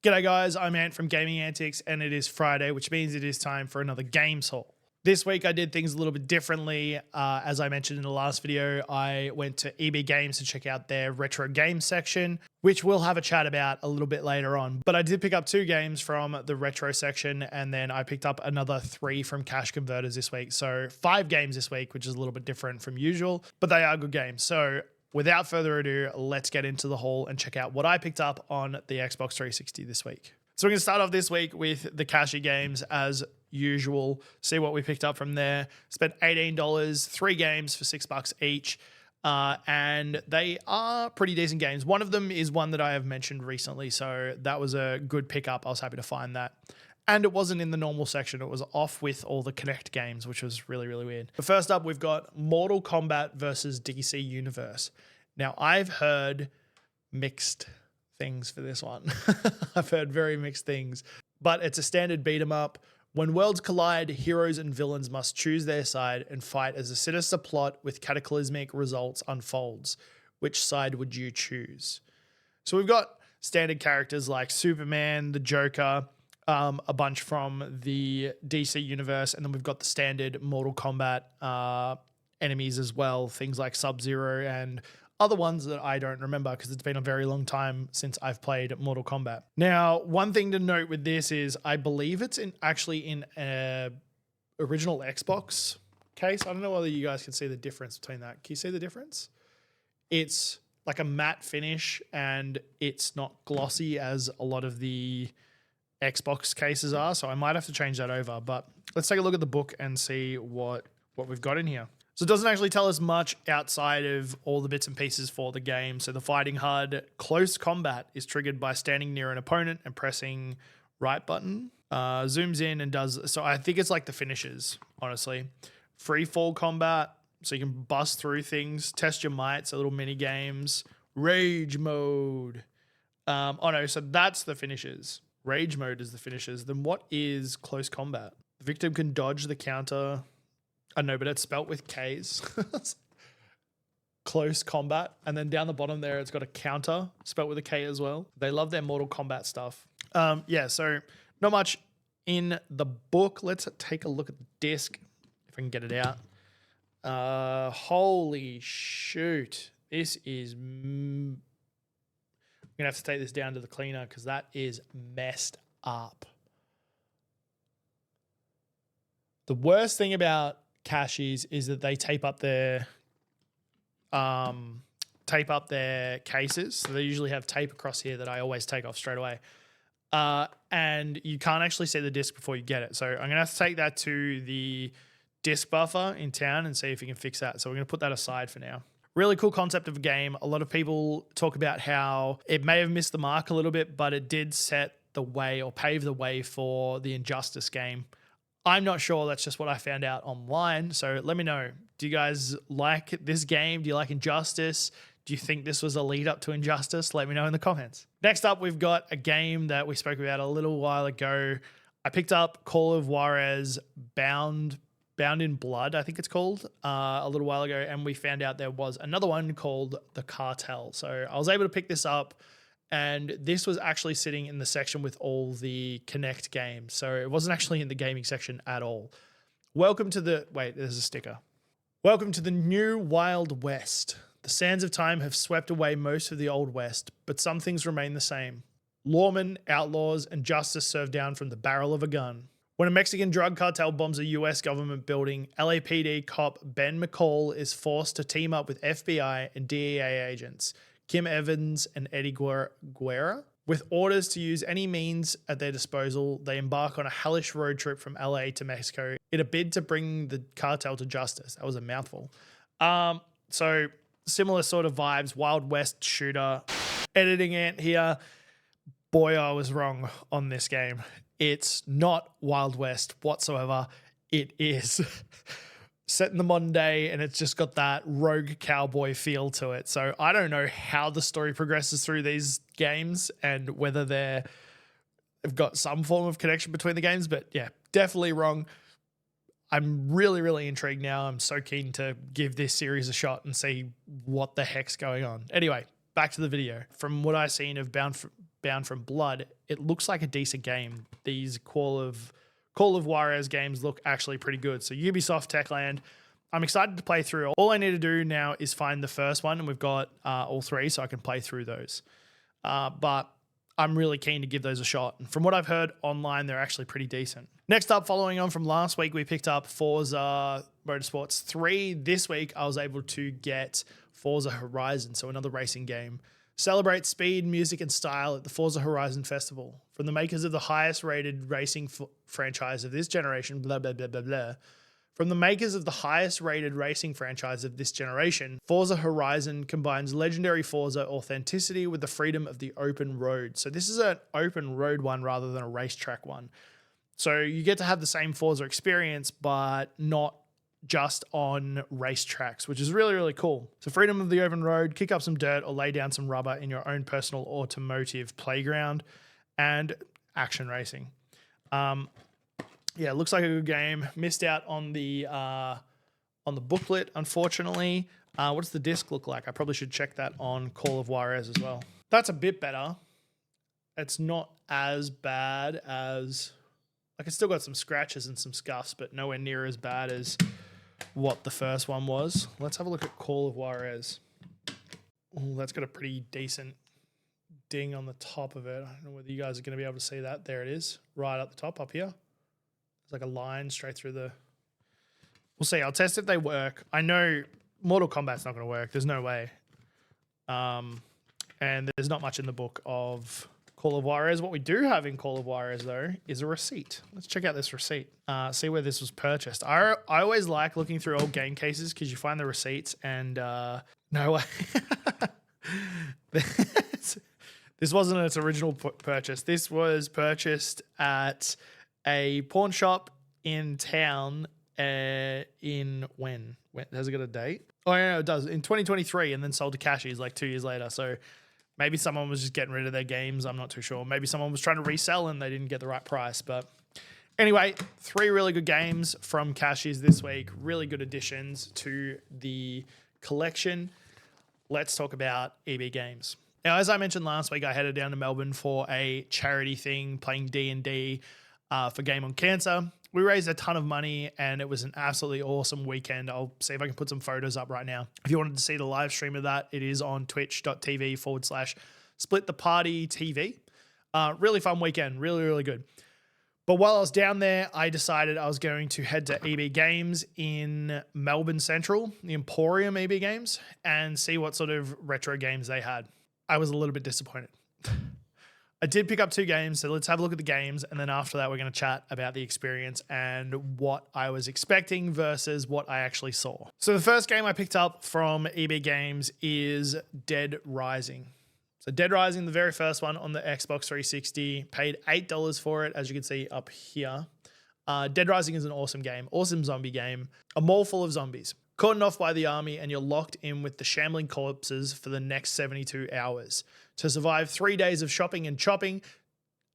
G'day guys, I'm Ant from Gaming Antics and it is Friday, which means it is time for another games haul. This week I did things a little bit differently. As I mentioned in the last video, I went to EB Games to check out their retro games section, which we'll have a chat about a little bit later on. But I did pick up 2 games from the retro section, and then I picked up another 3 from Cash Converters this week. So 5 games this week, which is a little bit different from usual, but they are good games. So without further ado, let's get into the haul and check out what I picked up on the Xbox 360 this week. So we're going to start off this week with the Cashy games as usual, see what we picked up from there. Spent $18, 3 games for $6 each, and they are pretty decent games. One of them is one that I have mentioned recently, so that was a good pickup. I was happy to find that. And it wasn't in the normal section. It was off with all the Connect games, which was really, really weird. But first up, we've got Mortal Kombat versus DC Universe. Now, I've heard mixed things for this one. I've heard very mixed things. But it's a standard beat 'em up. When worlds collide, heroes and villains must choose their side and fight as a sinister plot with cataclysmic results unfolds. Which side would you choose? So we've got standard characters like Superman, the Joker, a bunch from the DC universe, and then we've got the standard Mortal Kombat enemies as well, things like Sub-Zero and other ones that I don't remember because it's been a very long time since I've played Mortal Kombat. Now, one thing to note with this is I believe it's actually in an original Xbox case. I don't know whether you guys can see the difference between that. Can you see the difference? It's like a matte finish and it's not glossy as a lot of the Xbox cases are, so I might have to change that over. But let's take a look at the book and see what we've got in here. So it doesn't actually tell us much outside of all the bits and pieces for the game. So the fighting HUD, close combat is triggered by standing near an opponent and pressing right button. Zooms in and does, so I think it's like the finishes, honestly. Free fall combat, so you can bust through things, test your might, so little mini games. Rage mode. Oh no, so that's the finishes. Rage mode is the finishes. Then what is close combat? The victim can dodge the counter. I know, but it's spelt with K's. Close combat. And then down the bottom there, it's got a counter spelt with a K as well. They love their Mortal Kombat stuff. Yeah, so not much in the book. Let's take a look at the disc, if I can get it out. Holy shoot. This is... I'm going to have to take this down to the cleaner because that is messed up. The worst thing about Cashies is that they tape up their cases. So they usually have tape across here that I always take off straight away. And you can't actually see the disc before you get it. So I'm going to have to take that to the disc buffer in town and see if we can fix that. So we're going to put that aside for now. Really cool concept of a game. A lot of people talk about how it may have missed the mark a little bit, but it did set the way or pave the way for the Injustice game. I'm not sure. That's just what I found out online. So let me know. Do you guys like this game? Do you like Injustice? Do you think this was a lead up to Injustice? Let me know in the comments. Next up, we've got a game that we spoke about a little while ago. I picked up Call of Juarez Bound in Blood, I think it's called, a little while ago. And we found out there was another one called the Cartel. So I was able to pick this up. And this was actually sitting in the section with all the Connect games. So it wasn't actually in the gaming section at all. Welcome to the... Wait, there's a sticker. Welcome to the new Wild West. The sands of time have swept away most of the Old West, but some things remain the same. Lawmen, outlaws, and justice serve down from the barrel of a gun. When a Mexican drug cartel bombs a US government building, LAPD cop Ben McCall is forced to team up with FBI and DEA agents, Kim Evans and Eddie Guerra. With orders to use any means at their disposal, they embark on a hellish road trip from LA to Mexico in a bid to bring the cartel to justice. That was a mouthful. So similar sort of vibes, Wild West shooter. Editing it here. Boy, I was wrong on this game. It's not Wild West whatsoever. It is set in the modern day, and it's just got that rogue cowboy feel to it. So I don't know how the story progresses through these games and whether they've got some form of connection between the games, but yeah, definitely wrong. I'm really, really intrigued now. I'm so keen to give this series a shot and see what the heck's going on. Anyway, back to the video. From what I've seen of Bound Bound from Blood, it looks like a decent game. These Call of Juarez games look actually pretty good. So Ubisoft Techland, I'm excited to play through. All I need to do now is find the first one, and we've got all three, so I can play through those. But I'm really keen to give those a shot. And from what I've heard online, they're actually pretty decent. Next up, following on from last week, we picked up Forza Motorsports 3. This week, I was able to get Forza Horizon, so another racing game. Celebrate speed, music, and style at the Forza Horizon Festival. From the makers of the highest rated racing franchise of this generation, blah, blah, blah, blah, blah. From the makers of the highest rated racing franchise of this generation, Forza Horizon combines legendary Forza authenticity with the freedom of the open road. So this is an open road one rather than a racetrack one. So you get to have the same Forza experience, but not just on racetracks, which is really, really cool. So freedom of the open road, kick up some dirt or lay down some rubber in your own personal automotive playground, and action racing. Yeah, looks like a good game. Missed out on the booklet, unfortunately. What does the disc look like? I probably should check that on Call of Juarez as well. That's a bit better. It's not as bad as... Like, it's still got some scratches and some scuffs, but nowhere near as bad as what the first one was. Let's have a look at Call of Juarez. Oh, that's got a pretty decent ding on the top of it. I don't know whether you guys are going to be able to see that. There it is, right up the top, up here. It's like a line straight through the... We'll see. I'll test if they work. I know Mortal Kombat's not going to work. There's no way. And there's not much in the book of Call of Juarez. What we do have in Call of Juarez, though, is a receipt. Let's check out this receipt. See where this was purchased. I always like looking through old game cases because you find the receipts and no way. This wasn't its original purchase. This was purchased at a pawn shop in town in when? Has it got a date? Oh, yeah, it does. In 2023, and then sold to Cashies like 2 years later. So maybe someone was just getting rid of their games. I'm not too sure. Maybe someone was trying to resell and they didn't get the right price. But anyway, 3 really good games from Cashies this week. Really good additions to the collection. Let's talk about EB Games. Now, as I mentioned last week, I headed down to Melbourne for a charity thing, playing D&D for Game on Cancer. We raised a ton of money and it was an absolutely awesome weekend. I'll see if I can put some photos up right now. If you wanted to see the live stream of that, it is on twitch.tv/splitthepartytv. Really fun weekend. Really, really good. But while I was down there, I decided I was going to head to EB Games in Melbourne Central, the Emporium EB Games, and see what sort of retro games they had. I was a little bit disappointed. I did pick up 2 games, so let's have a look at the games, and then after that we're going to chat about the experience and what I was expecting versus what I actually saw. So the first game I picked up from EB Games is Dead Rising. So Dead Rising, the very first one on the Xbox 360, paid $8 for it, as you can see up here. Dead Rising is an awesome game, awesome zombie game, a mall full of zombies. Caught off by the army and you're locked in with the shambling corpses for the next 72 hours. To survive 3 days of shopping and chopping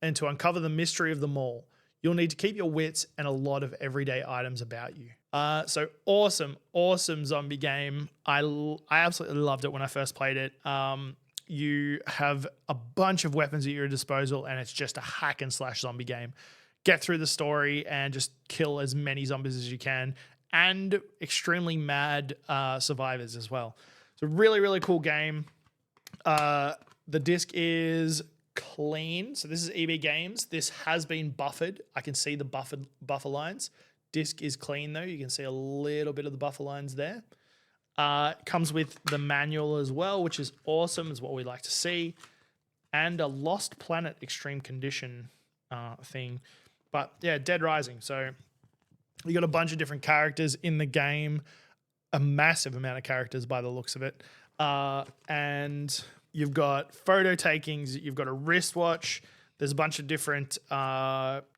and to uncover the mystery of the mall, you'll need to keep your wits and a lot of everyday items about you. So awesome zombie game. I absolutely loved it when I first played it. You have a bunch of weapons at your disposal and it's just a hack and slash zombie game. Get through the story and just kill as many zombies as you can, and extremely mad survivors as well. So really, really cool game. The disc is clean. So this is EB Games. This has been buffered. I can see the buffer lines. Disc is clean though. You can see a little bit of the buffer lines there. Comes with the manual as well, which is awesome, is what we like to see. And a Lost Planet Extreme Condition thing. But yeah, Dead Rising. So you got a bunch of different characters in the game, a massive amount of characters by the looks of it. And you've got photo takings, you've got a wristwatch. There's a bunch of different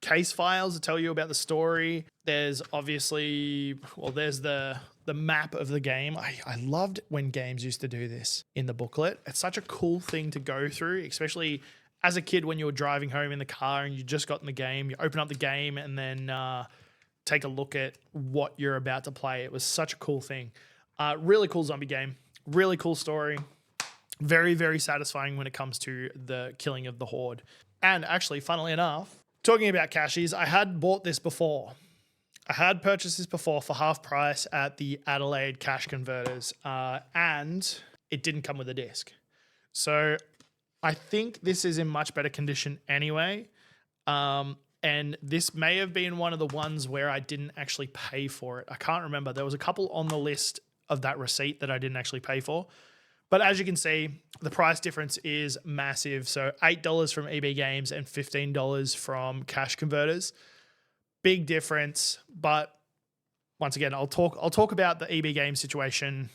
case files that tell you about the story. There's obviously, well, there's the map of the game. I loved when games used to do this in the booklet. It's such a cool thing to go through, especially as a kid when you were driving home in the car and you just got in the game. You open up the game and then take a look at what you're about to play. It was such a cool thing. Really cool zombie game. Really cool story. Very, very satisfying when it comes to the killing of the horde. And actually, funnily enough, talking about cashies, I had bought this before. I had purchased this before for half price at the Adelaide cash converters, and it didn't come with a disc. So I think this is in much better condition anyway. And this may have been one of the ones where I didn't actually pay for it. I can't remember. There was a couple on the list of that receipt that I didn't actually pay for. But as you can see, the price difference is massive. So $8 from EB Games and $15 from cash converters. Big difference. But once again, I'll talk about the EB Games situation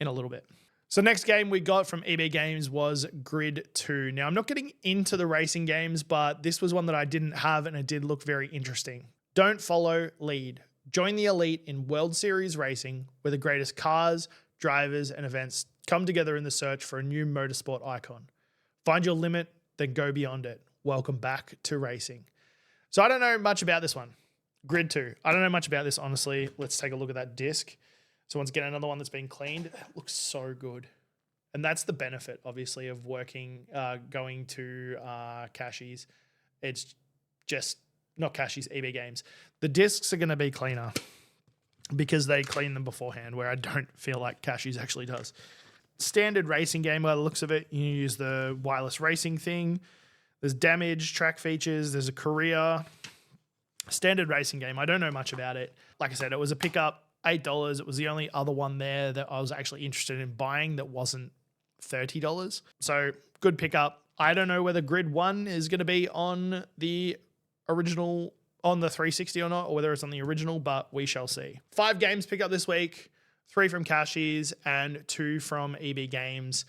in a little bit. So next game we got from EB Games was Grid 2. Now, I'm not getting into the racing games, but this was one that I didn't have and it did look very interesting. Don't follow, lead. Join the elite in World Series racing, where the greatest cars, drivers, and events come together in the search for a new motorsport icon. Find your limit, then go beyond it. Welcome back to racing. So I don't know much about this one. Grid 2. I don't know much about this, honestly. Let's take a look at that disc. So once again, another one that's been cleaned. That looks so good. And that's the benefit, obviously, of working, going to cashies. It's just, not cashies, EB Games. The discs are going to be cleaner because they clean them beforehand, where I don't feel like cashies actually does. Standard racing game by the looks of it. You use the wireless racing thing. There's damage, track features. There's a career. Standard racing game. I don't know much about it. Like I said, it was a pickup. $8. It was the only other one there that I was actually interested in buying that wasn't $30. So good pickup. I don't know whether Grid 1 is going to be on the original, on the 360 or not, or whether it's on the original, but we shall see. 5 games pick up this week, 3 from cashies and 2 from EB Games.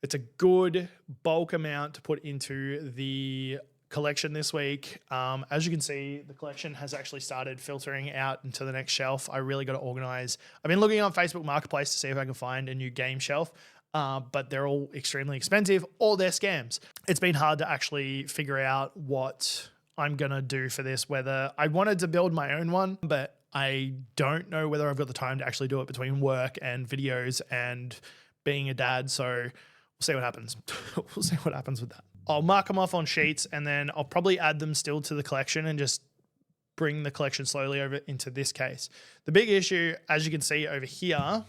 It's a good bulk amount to put into the collection this week. As you can see, the collection has actually started filtering out into the next shelf. I really got to organize. I've been looking on Facebook Marketplace to see if I can find a new game shelf, but they're all extremely expensive or they're scams. It's been hard to actually figure out what I'm going to do for this, whether I wanted to build my own one, but I don't know whether I've got the time to actually do it between work and videos and being a dad. So we'll see what happens. We'll see what happens with that. I'll mark them off on sheets and then I'll probably add them still to the collection and just bring the collection slowly over into this case. The big issue, as you can see over here,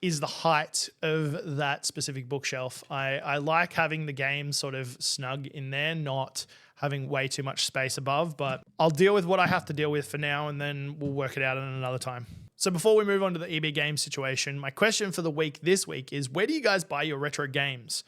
is the height of that specific bookshelf. I like having the game sort of snug in there, not having way too much space above, but I'll deal with what I have to deal with for now and then we'll work it out in another time. So before we move on to the EB Games situation, my question for the week this week is, where do you guys buy your retro games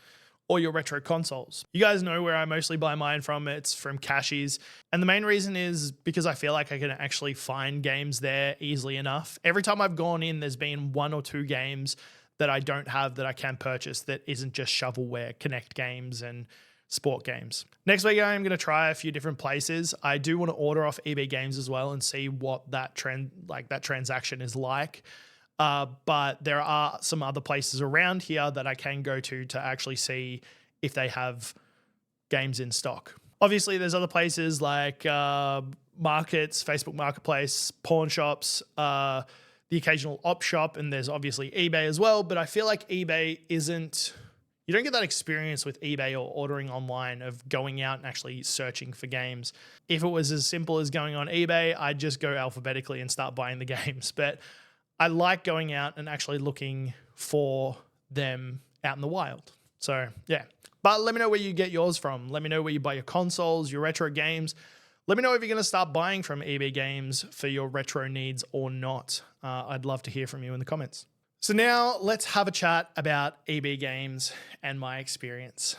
or your retro consoles? You guys know where I mostly buy mine from. It's from cashies. And the main reason is because I feel like I can actually find games there easily enough. Every time I've gone in, there's been 1 or 2 games that I don't have that I can purchase that isn't just shovelware, Connect games and sport games. Next week, I'm going to try a few different places. I do want to order off EB Games as well and see what that transaction is like. But there are some other places around here that I can go to actually see if they have games in stock. Obviously, there's other places like markets, Facebook Marketplace, pawn shops, the occasional op shop, and there's obviously eBay as well. But I feel like eBay isn't... You don't get that experience with eBay or ordering online of going out and actually searching for games. If it was as simple as going on eBay, I'd just go alphabetically and start buying the games. But I like going out and actually looking for them out in the wild. So, yeah. But let me know where you get yours from. Let me know where you buy your consoles, your retro games. Let me know if you're going to start buying from EB Games for your retro needs or not. I'd love to hear from you in the comments. So now let's have a chat about EB Games and my experience.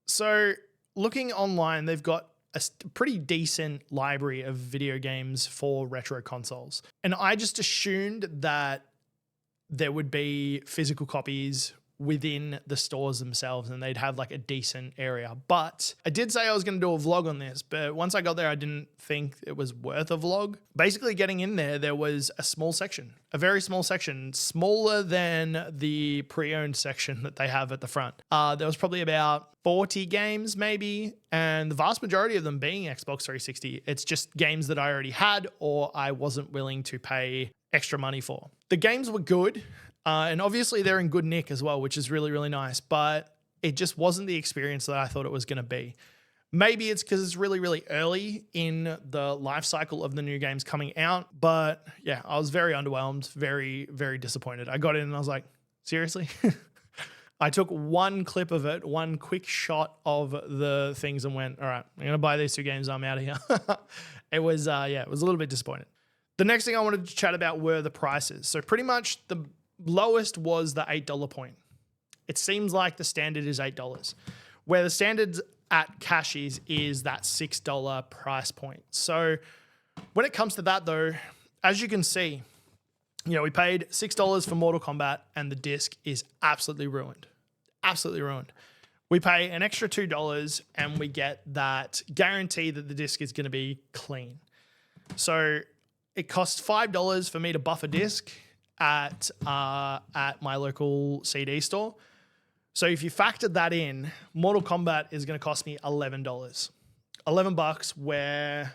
So looking online, they've got a pretty decent library of video games for retro consoles. And I just assumed that there would be physical copies within the stores themselves and they'd have like a decent area. But I did say I was going to do a vlog on this, but once I got there, I didn't think it was worth a vlog. Basically getting in there was a small section, a very small section, smaller than the pre-owned section that they have at the front. There was probably about 40 games maybe, and the vast majority of them being Xbox 360. It's just games that I already had or I wasn't willing to pay extra money for. The games were good. And obviously they're in good nick as well, which is really, really nice. But it just wasn't the experience that I thought it was going to be. Maybe it's because it's really, really early in the life cycle of the new games coming out. But yeah, I was very underwhelmed, very, very disappointed. I got in and I was like, seriously? I took one clip of it, one quick shot of the things and went, all right, I'm going to buy these 2 games. I'm out of here. It was a little bit disappointed. The next thing I wanted to chat about were the prices. So pretty much the lowest was the $8 point. It seems like the standard is $8, where the standards at Cashies is that $6 price point. So when it comes to that though, as you can see, we paid $6 for Mortal Kombat and the disc is absolutely ruined. Absolutely ruined. We pay an extra $2 and we get that guarantee that the disc is going to be clean. So it costs $5 for me to buff a disc at my local CD store. So if you factor that in, Mortal Kombat is going to cost me $11. $11 where,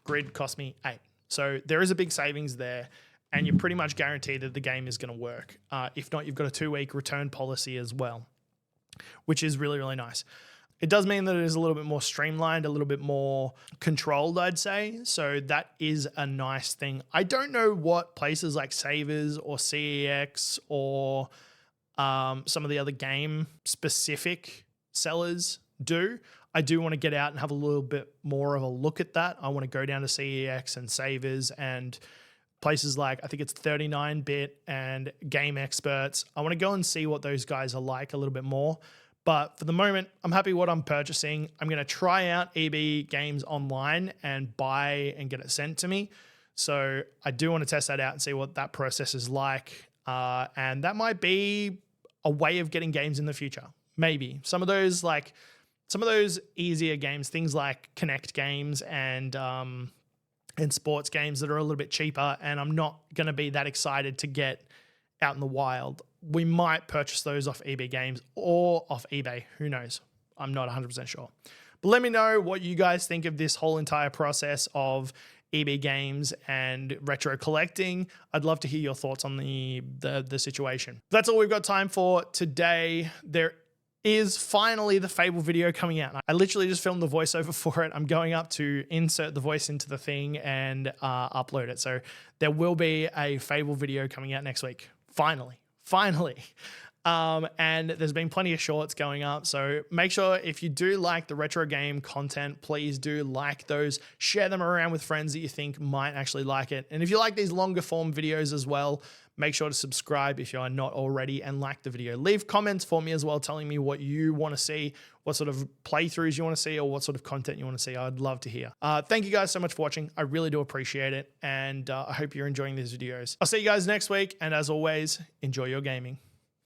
Grid cost me $8. So there is a big savings there and you're pretty much guaranteed that the game is going to work. If not, you've got a 2-week return policy as well, which is really, really nice. It does mean that it is a little bit more streamlined, a little bit more controlled, I'd say. So that is a nice thing. I don't know what places like Savers or CEX or some of the other game-specific sellers do. I do want to get out and have a little bit more of a look at that. I want to go down to CEX and Savers and places like, I think it's 39-bit and Game Experts. I want to go and see what those guys are like a little bit more. But for the moment, I'm happy with what I'm purchasing. I'm going to try out EB Games online and buy and get it sent to me. So I do want to test that out and see what that process is like. And that might be a way of getting games in the future. Maybe some of those easier games, things like Connect games and sports games that are a little bit cheaper, and I'm not going to be that excited to get out in the wild. We might purchase those off EB Games or off eBay. Who knows? I'm not 100% sure. But let me know what you guys think of this whole entire process of EB Games and retro collecting. I'd love to hear your thoughts on the situation. That's all we've got time for today. There is finally the Fable video coming out. I literally just filmed the voiceover for it. I'm going up to insert the voice into the thing and upload it. So there will be a Fable video coming out next week. Finally. And there's been plenty of shorts going up. So make sure if you do like the retro game content, please do like those. Share them around with friends that you think might actually like it. And if you like these longer form videos as well, make sure to subscribe if you are not already and like the video. Leave comments for me as well, telling me what you want to see, what sort of playthroughs you want to see, or what sort of content you want to see. I'd love to hear. Thank you guys so much for watching. I really do appreciate it. And I hope you're enjoying these videos. I'll see you guys next week. And as always, enjoy your gaming.